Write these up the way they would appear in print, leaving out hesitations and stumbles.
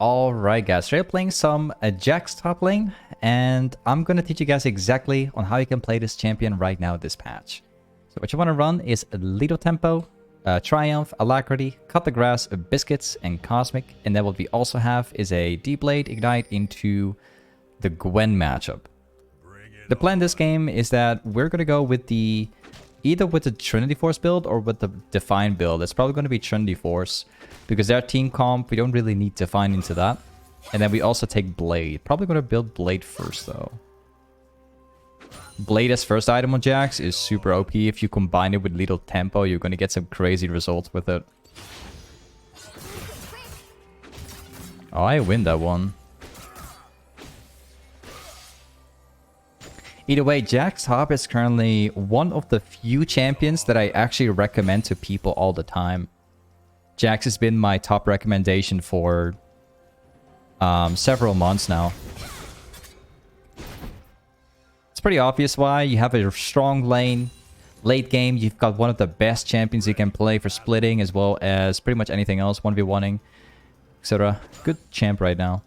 Alright guys, today we're playing some Jax top lane, and I'm gonna teach you guys exactly on how you can play this champion right now this patch. So what you want to run is Lido Tempo, Triumph, Alacrity, Cut the Grass, Biscuits, and Cosmic. And then what we also have is a D-Blade Ignite into the Gwen matchup. The plan this game is that we're gonna go with either with the Trinity Force build or with the Define build. It's probably going to be Trinity Force because they're team comp. We don't really need Define into that. And then we also take Blade. Probably going to build Blade first though. Blade as first item on Jax is super OP. If you combine it with Lido Tempo, you're going to get some crazy results with it. Oh, I win that one. Either way, Jax top is currently one of the few champions that I actually recommend to people all the time. Jax has been my top recommendation for several months now. It's pretty obvious why. You have a strong lane. Late game, you've got one of the best champions you can play for splitting as well as pretty much anything else, 1v1ing, etc. Good champ right now.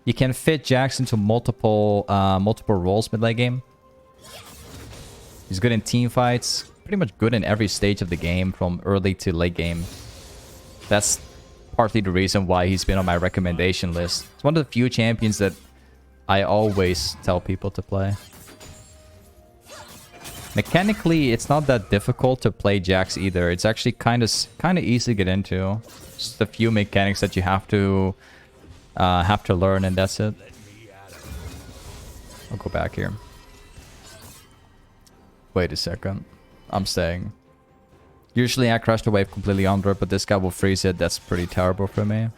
You can fit Jax into multiple roles mid-late game. He's good in team fights. Pretty much good in every stage of the game from early to late game. That's partly the reason why he's been on my recommendation list. It's one of the few champions that I always tell people to play. Mechanically, it's not that difficult to play Jax either. It's actually kind of easy to get into. Just a few mechanics that you have to learn, and that's it. I'll go back here. Wait a second. I'm staying. Usually I crash the wave completely under it, but this guy will freeze it. That's pretty terrible for me.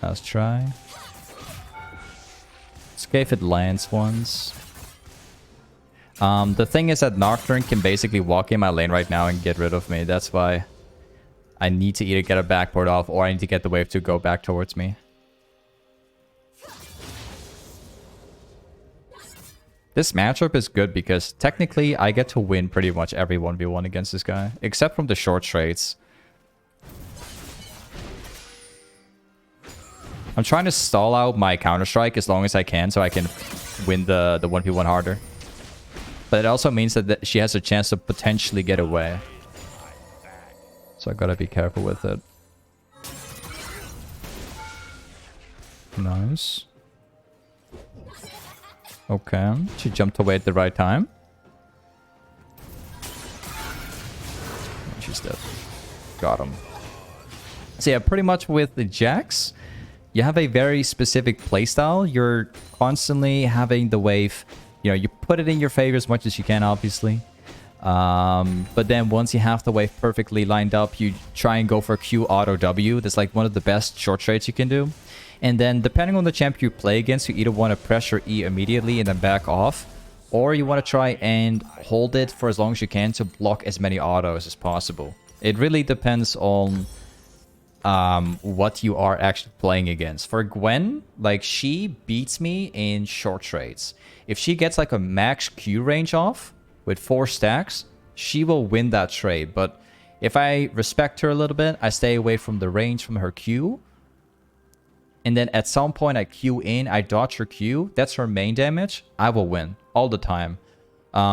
Let's try. Let's see if it lands once. The thing is that Nocturne can basically walk in my lane right now and get rid of me. That's why I need to either get a backboard off or I need to get the wave to go back towards me. This matchup is good because technically I get to win pretty much every 1v1 against this guy, except from the short trades. I'm trying to stall out my Counter-Strike as long as I can so I can win the 1v1 harder. But it also means that she has a chance to potentially get away. So I gotta be careful with it. Nice. Okay, she jumped away at the right time. She's dead. Got him. So yeah, pretty much with the Jax, you have a very specific playstyle. You're constantly having the wave, you know, you put it in your favor as much as you can, obviously. But then once you have the wave perfectly lined up, you try and go for Q auto W. That's like one of the best short trades you can do. And then depending on the champ you play against, you either want to pressure E immediately and then back off, or you want to try and hold it for as long as you can to block as many autos as possible. It really depends on what you are actually playing against. For Gwen, like, she beats me in short trades. If she gets like a max Q range off with 4 stacks, she will win that trade. But if I respect her a little bit, I stay away from the range from her Q. And then at some point I Q in, I dodge her Q. That's her main damage. I will win all the time.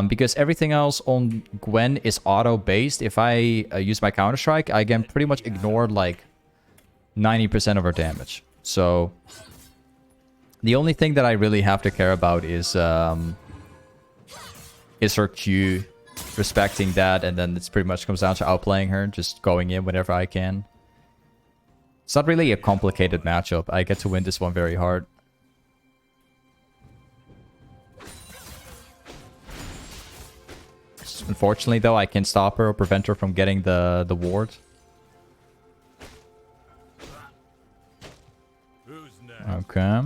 Because everything else on Gwen is auto-based. If I use my Counter-Strike, I can pretty much ignore like 90% of her damage. So the only thing that I really have to care about is her Q. Respecting that, and then it's pretty much comes down to outplaying her, just going in whenever I can. It's not really a complicated matchup. I get to win this one very hard. Unfortunately, though, I can stop her or prevent her from getting the ward. Okay.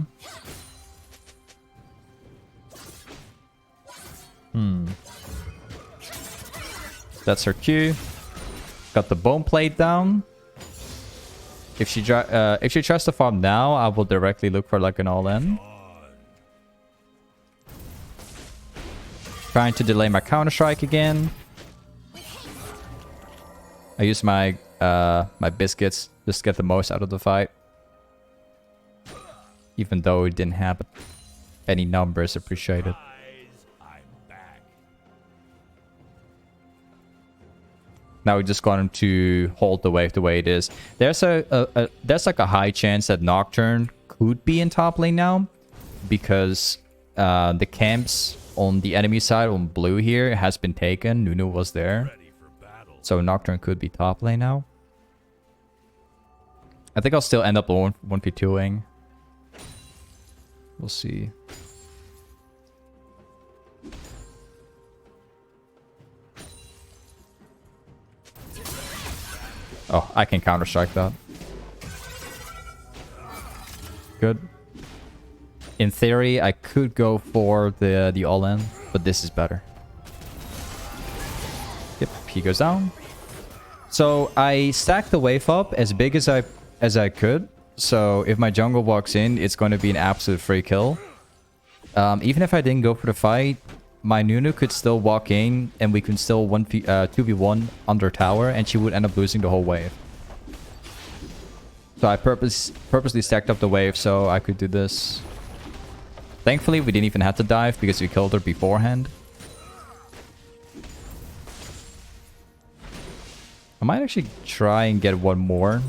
That's her Q. Got the bone plate down. If she tries to farm now, I will directly look for like an all-in. Trying to delay my Counter-Strike again. I use my my biscuits just to get the most out of the fight. Even though it didn't have any numbers appreciated. Now we just got him to hold the wave the way it is. There's there's like a high chance that Nocturne could be in top lane now, because the camps on the enemy side on blue here has been taken. Nunu was there, so Nocturne could be top lane now. I think I'll still end up 1v2ing. We'll see. Oh, I can counter-strike that. Good. In theory, I could go for the all-in, but this is better. Yep, he goes down. So I stacked the wave up as big as I could. So if my jungle walks in, it's going to be an absolute free kill. Even if I didn't go for the fight, my Nunu could still walk in and we can still 2v1 under tower and she would end up losing the whole wave. So I purposely stacked up the wave so I could do this. Thankfully, we didn't even have to dive because we killed her beforehand. I might actually try and get one more.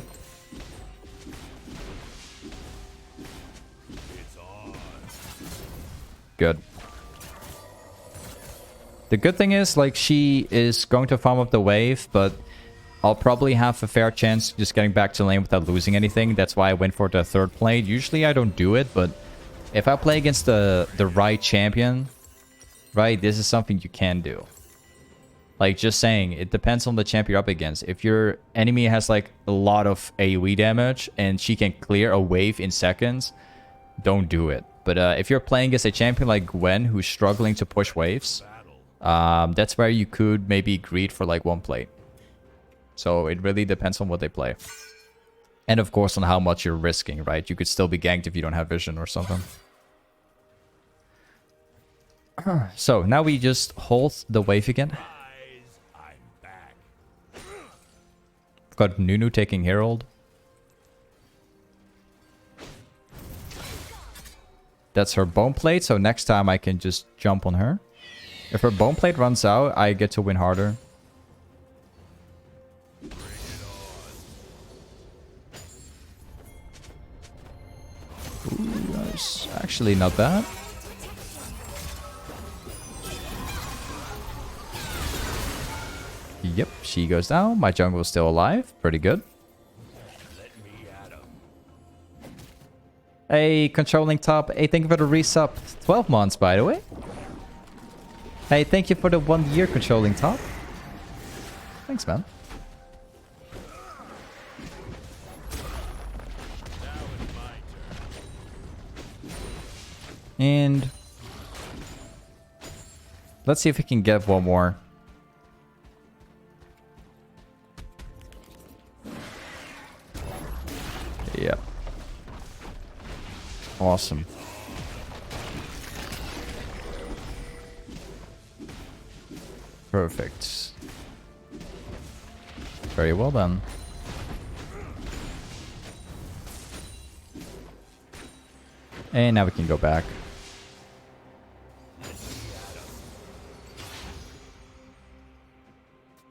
Good. The good thing is, like, she is going to farm up the wave, but I'll probably have a fair chance just getting back to lane without losing anything. That's why I went for the third plate. Usually I don't do it, but if I play against the right champion, right, this is something you can do. Like, just saying, it depends on the champion you're up against. If your enemy has, like, a lot of AoE damage and she can clear a wave in seconds, don't do it. But if you're playing against a champion like Gwen, who's struggling to push waves, that's where you could maybe greed for, like, one plate. So it really depends on what they play. And, of course, on how much you're risking, right? You could still be ganked if you don't have vision or something. So, now we just hold the wave again. We've got Nunu taking Herald. That's her bone plate, so next time I can just jump on her. If her bone plate runs out, I get to win harder. Ooh, that's actually not bad. Yep, she goes down. My jungle is still alive. Pretty good. Hey, controlling top. Hey, thank you for the resub. 12 months, by the way. Hey, thank you for the 1 year controlling top. Thanks, man. And let's see if we can get one more. Yep. Awesome. Perfect. Very well done. And now we can go back.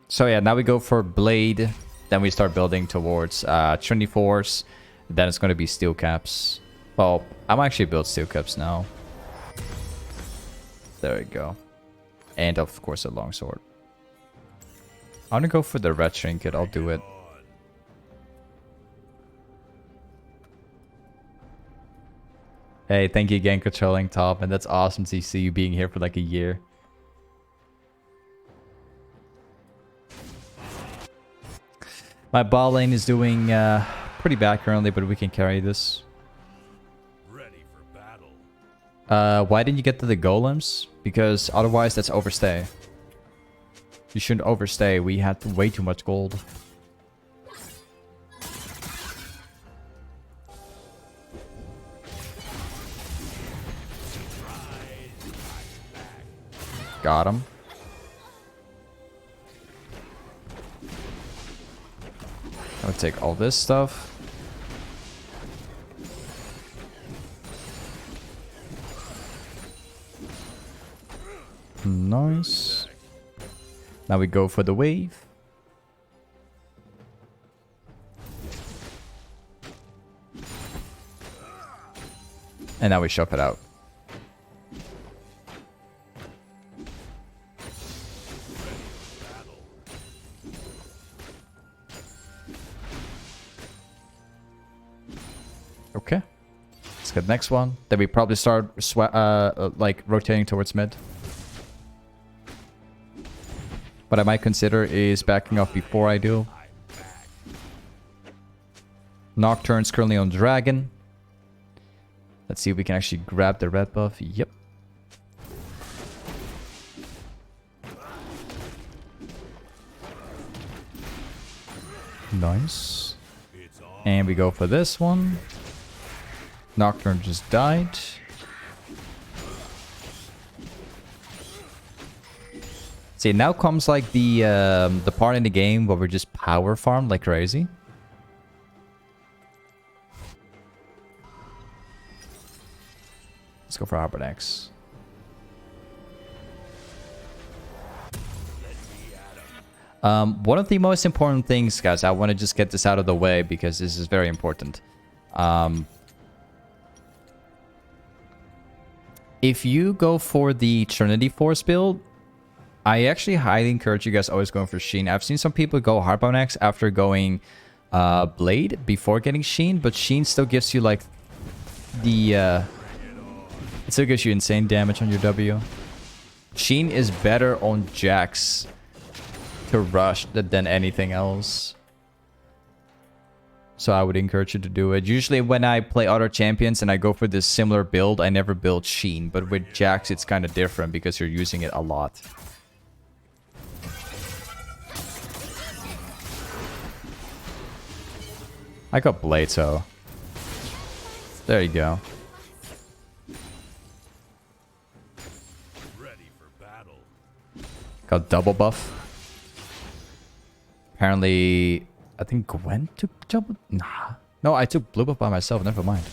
So yeah, now we go for Blade. Then we start building towards Trinity Force. Then it's going to be Steel Caps. Well, I'm actually build Steel Caps now. There we go. And of course a longsword. I'm gonna go for the red trinket. I'll do it. Hey, thank you again, controlling top, and that's awesome to see you being here for like a year. My bot lane is doing pretty bad currently, but we can carry this. Why didn't you get to the golems? Because otherwise that's overstay. You shouldn't overstay. We had way too much gold. Got him. I'll take all this stuff. Nice. Now we go for the wave. And now we shove it out. Okay. Let's get the next one. Then we probably start like rotating towards mid. What I might consider is backing off before I do. Nocturne's currently on Dragon. Let's see if we can actually grab the red buff. Yep. Nice. And we go for this one. Nocturne just died. See, now comes like the part in the game where we're just power farm like crazy. Let's go for Arbanex. One of the most important things, guys, I want to just get this out of the way because this is very important. If you go for the Trinity Force build, I actually highly encourage you guys always going for Sheen. I've seen some people go Arbanex after going Blade before getting Sheen, but Sheen still gives you like the... it still gives you insane damage on your W. Sheen is better on Jax to rush than anything else. So I would encourage you to do it. Usually when I play other champions and I go for this similar build, I never build Sheen. But with Jax, it's kind of different because you're using it a lot. I got Blade, so... there you go. Got double buff. Apparently, I think Gwen took double... nah. No, I took blue buff by myself. Never mind.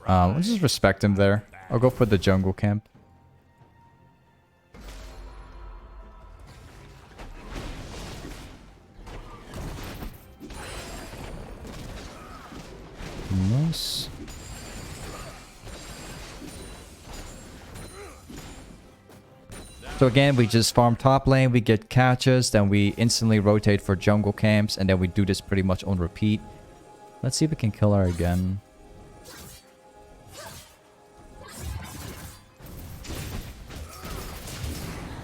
We'll just respect him there. I'll go for the jungle camp. Nice. So again, we just farm top lane, we get catches, then we instantly rotate for jungle camps, and then we do this pretty much on repeat. Let's see if we can kill her again.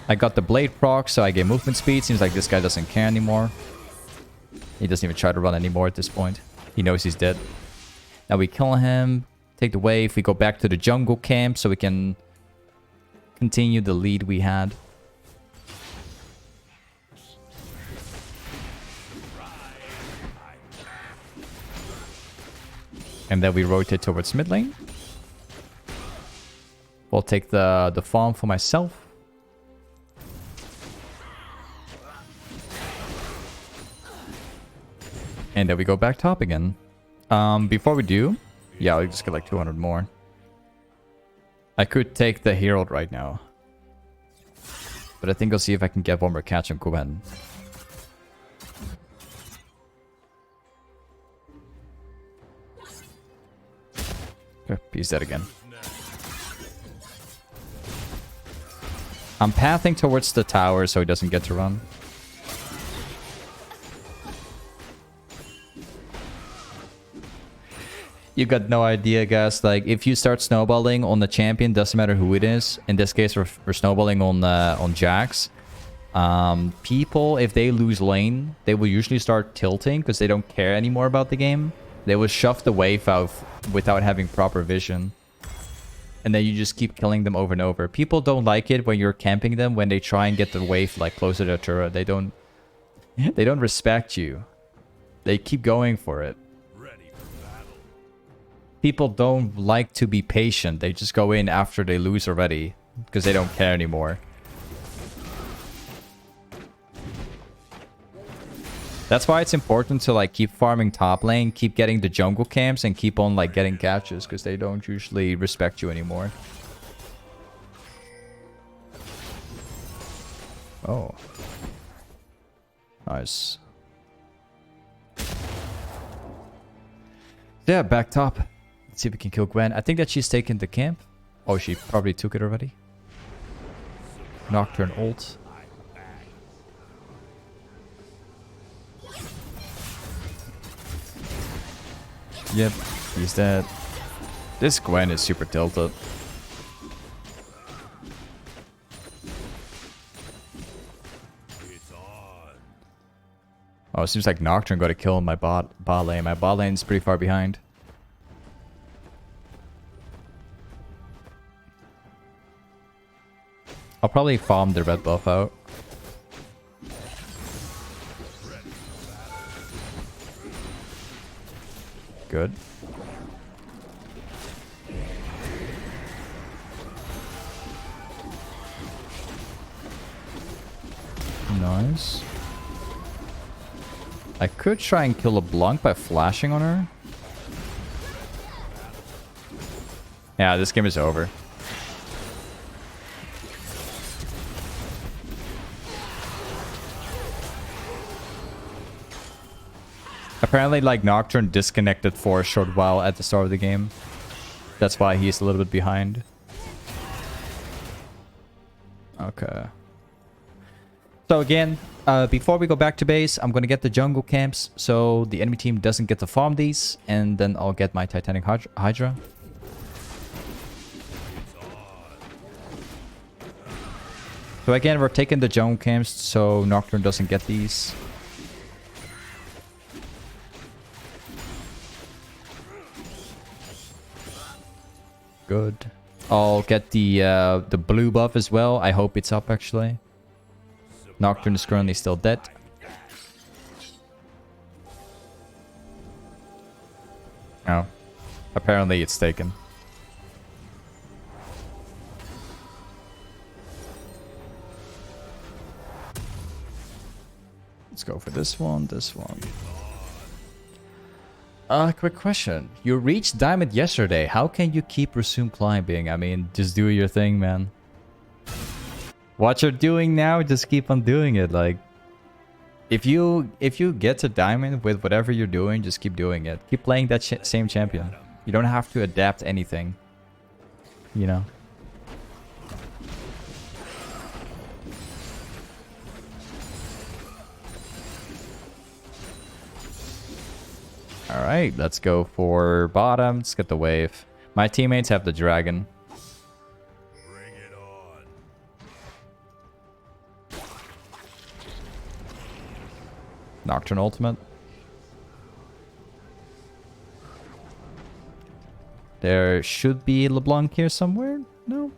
I got the blade proc, so I get movement speed. Seems like this guy doesn't care anymore. He doesn't even try to run anymore at this point. He knows he's dead. Now we kill him, take the wave, we go back to the jungle camp so we can continue the lead we had. And then we rotate towards mid lane. We'll take the farm for myself. And then we go back top again. Before we do, yeah, I'll just get like 200 more. I could take the Herald right now. But I think I'll see if I can get one more catch on Gwen. Okay, he's dead again. I'm pathing towards the tower so he doesn't get to run. You got no idea, guys. Like, if you start snowballing on the champion, doesn't matter who it is. In this case, we're snowballing on Jax. People, if they lose lane, they will usually start tilting because they don't care anymore about the game. They will shove the wave out without having proper vision. And then you just keep killing them over and over. People don't like it when you're camping them when they try and get the wave like closer to the turret. They don't respect you. They keep going for it. People don't like to be patient. They just go in after they lose already because they don't care anymore. That's why it's important to like keep farming top lane, keep getting the jungle camps, and keep on like getting catches, because they don't usually respect you anymore. Oh. Nice. Yeah, back top. Let's see if we can kill Gwen. I think that she's taken the camp. Oh, she probably took it already. Nocturne ult. Yep, he's dead. This Gwen is super tilted. Oh, it seems like Nocturne got a kill in my bot lane. My bot lane's pretty far behind. I'll probably farm the red buff out. Good. Nice. I could try and kill a Blanc by flashing on her. Yeah, this game is over. Apparently, like, Nocturne disconnected for a short while at the start of the game. That's why he's a little bit behind. Okay. So again, before we go back to base, I'm going to get the jungle camps so the enemy team doesn't get to farm these. And then I'll get my Titanic Hydra. So again, we're taking the jungle camps so Nocturne doesn't get these. Good. I'll get the blue buff as well. I hope it's up actually. Nocturne is currently still dead. Oh. Apparently it's taken. Let's go for this one, this one. Quick question. You reached Diamond yesterday. How can you keep resume climbing? I mean, just do your thing, man. What you're doing now, just keep on doing it. Like, if you get to Diamond with whatever you're doing, just keep doing it. Keep playing that same champion. You don't have to adapt anything. You know? Alright, let's go for bottom. Let's get the wave. My teammates have the dragon. Bring it on. Nocturne ultimate. There should be LeBlanc here somewhere. No?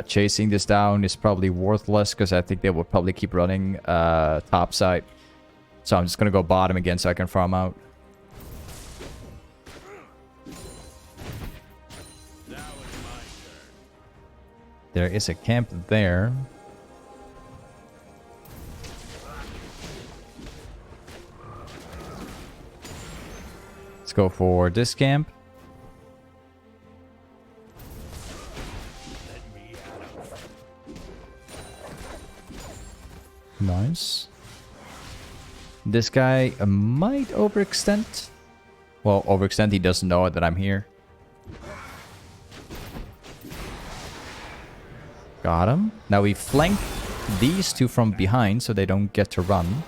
Chasing this down is probably worthless because I think they will probably keep running top side. So I'm just going to go bottom again so I can farm out. There is a camp there. Let's go for this camp. Nice. This guy might overextend. Well, overextend, he doesn't know that I'm here. Got him. Now we flank these two from behind so they don't get to run.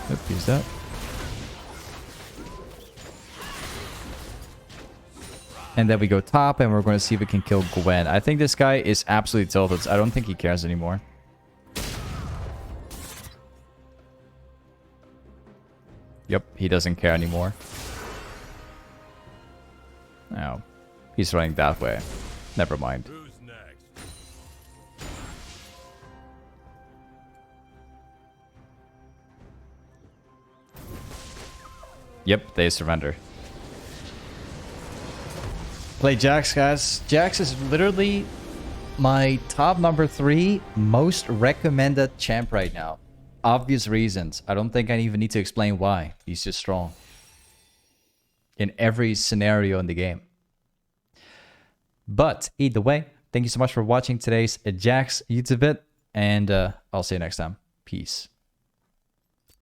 Yep, he's dead. And then we go top, and we're going to see if we can kill Gwen. I think this guy is absolutely tilted. I don't think he cares anymore. Yep, he doesn't care anymore. Oh, he's running that way. Never mind. Who's next? Yep, they surrender. Play Jax, guys. Jax is literally my top number 3 most recommended champ right now. Obvious reasons. I don't think I even need to explain why. He's just strong in every scenario in the game. But either way, thank you so much for watching today's Jax YouTube vid, and I'll see you next time. Peace.